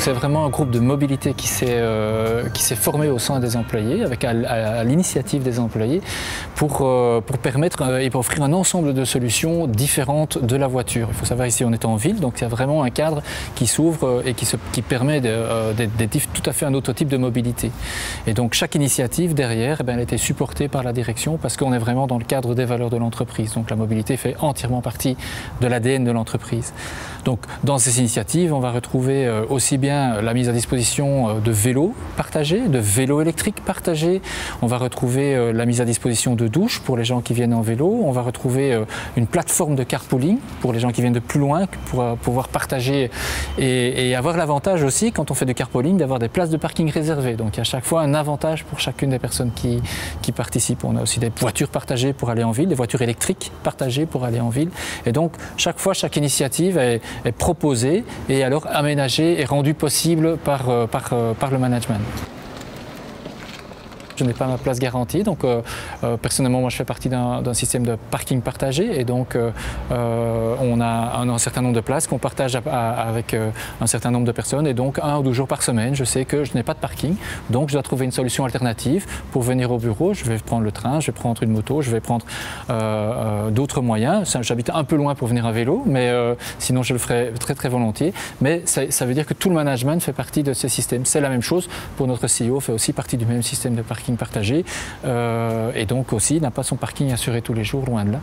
c'est vraiment un groupe de mobilité qui s'est formé au sein des employés, à l'initiative des employés, pour permettre et pour offrir un ensemble de solutions différentes de la voiture. Il faut savoir ici on est en ville, donc il y a vraiment un cadre qui s'ouvre et qui permet d'être tout à fait un autre type de mobilité. Et donc chaque initiative derrière, elle a été supportée par la direction parce qu'on est vraiment dans le cadre des valeurs de l'entreprise. Donc la mobilité fait entièrement partie de l'ADN de l'entreprise. Donc dans ces initiatives, on va retrouver aussi bien la mise à disposition de vélos partagés, de vélos électriques partagés. On va retrouver la mise à disposition de douches pour les gens qui viennent en vélo. On va retrouver une plateforme de carpooling pour les gens qui viennent de plus loin pour pouvoir partager et avoir l'avantage aussi, quand on fait du carpooling, d'avoir des places de parking réservées. Donc il y a à chaque fois un avantage pour chacune des personnes qui participent. On a aussi des voitures partagées pour aller en ville, des voitures électriques partagées pour aller en ville. Et donc chaque fois, chaque initiative est proposée et alors aménagée et rendue possible par le management. Je n'ai pas ma place garantie, donc personnellement moi je fais partie d'un système de parking partagé et donc on a un certain nombre de places qu'on partage avec un certain nombre de personnes et donc 1 ou 2 jours par semaine je sais que je n'ai pas de parking, donc je dois trouver une solution alternative pour venir au bureau. Je vais prendre le train, je vais prendre une moto, je vais prendre d'autres moyens. J'habite un peu loin pour venir à vélo, mais sinon je le ferai très très volontiers, mais ça veut dire que tout le management fait partie de ces systèmes. C'est la même chose pour notre CEO, fait aussi partie du même système de parking partagé et donc aussi n'a pas son parking assuré tous les jours, loin de là.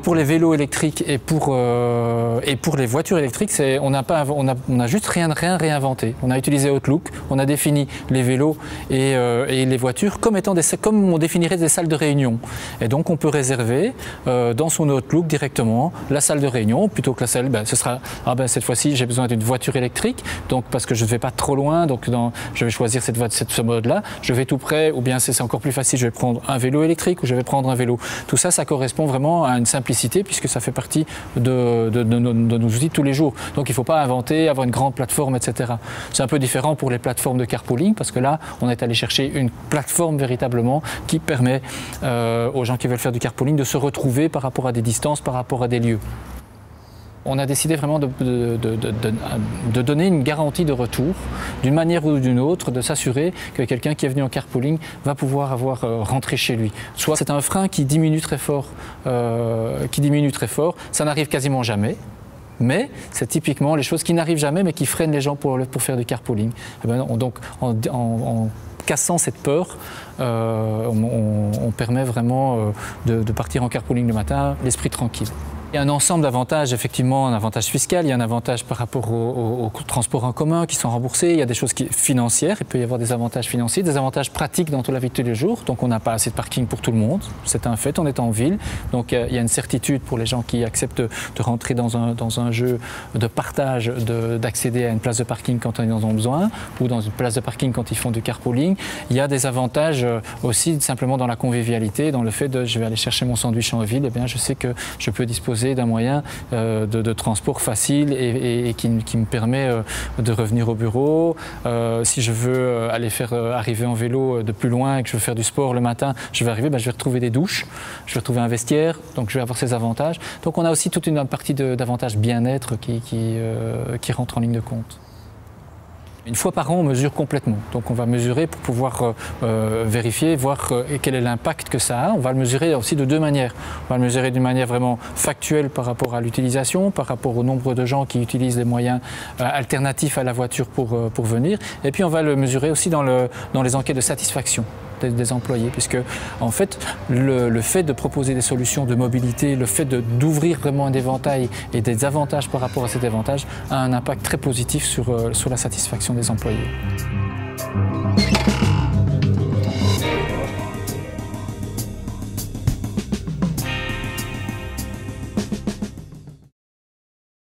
Pour les vélos électriques et pour les voitures électriques, on n'a juste rien réinventé. On a utilisé Outlook, on a défini les vélos et les voitures comme on définirait des salles de réunion. Et donc on peut réserver dans son Outlook directement la salle de réunion, plutôt que la salle, ce sera cette fois-ci j'ai besoin d'une voiture électrique, donc parce que je ne vais pas trop loin, donc je vais choisir ce mode-là. Je vais tout près, ou bien c'est encore plus facile, je vais prendre un vélo électrique ou je vais prendre un vélo. Tout ça, ça correspond vraiment à une simplicité, puisque ça fait partie de nos outils de tous les jours. Donc il ne faut pas inventer, avoir une grande plateforme, etc. C'est un peu différent pour les plateformes de carpooling, parce que là, on est allé chercher une plateforme véritablement qui permet aux gens qui veulent faire du carpooling de se retrouver par rapport à des distances, par rapport à des lieux. On a décidé vraiment de donner une garantie de retour, d'une manière ou d'une autre, de s'assurer que quelqu'un qui est venu en carpooling va pouvoir rentré chez lui. Soit c'est un frein qui diminue très fort, ça n'arrive quasiment jamais. Mais c'est typiquement les choses qui n'arrivent jamais mais qui freinent les gens pour faire du carpooling. Donc en cassant cette peur, on permet vraiment de partir en carpooling le matin, l'esprit tranquille. Il y a un ensemble d'avantages, effectivement, un avantage fiscal, il y a un avantage par rapport aux transports en commun qui sont remboursés, il y a des choses financières, il peut y avoir des avantages financiers, des avantages pratiques dans toute la vie de tous les jours. Donc on n'a pas assez de parking pour tout le monde, c'est un fait, on est en ville. Donc il y a une certitude pour les gens qui acceptent de rentrer dans un jeu de partage, d'accéder à une place de parking quand ils en ont besoin, ou dans une place de parking quand ils font du carpooling. Il y a des avantages aussi simplement dans la convivialité, dans le fait de je vais aller chercher mon sandwich en ville, et bien je sais que je peux disposer d'un moyen de transport facile et qui me permet de revenir au bureau. Si je veux aller arriver en vélo de plus loin et que je veux faire du sport le matin, je vais arriver, je vais retrouver des douches, je vais retrouver un vestiaire, donc je vais avoir ces avantages. Donc on a aussi toute une partie d'avantages bien-être qui rentre en ligne de compte. Une fois par an, on mesure complètement. Donc on va mesurer pour pouvoir vérifier, voir quel est l'impact que ça a. On va le mesurer aussi de 2 manières. On va le mesurer d'une manière vraiment factuelle par rapport à l'utilisation, par rapport au nombre de gens qui utilisent les moyens alternatifs à la voiture pour venir. Et puis on va le mesurer aussi dans les enquêtes de satisfaction des employés, puisque en fait le fait de proposer des solutions de mobilité, le fait d'ouvrir vraiment un éventail et des avantages par rapport à cet avantage a un impact très positif sur la satisfaction des employés.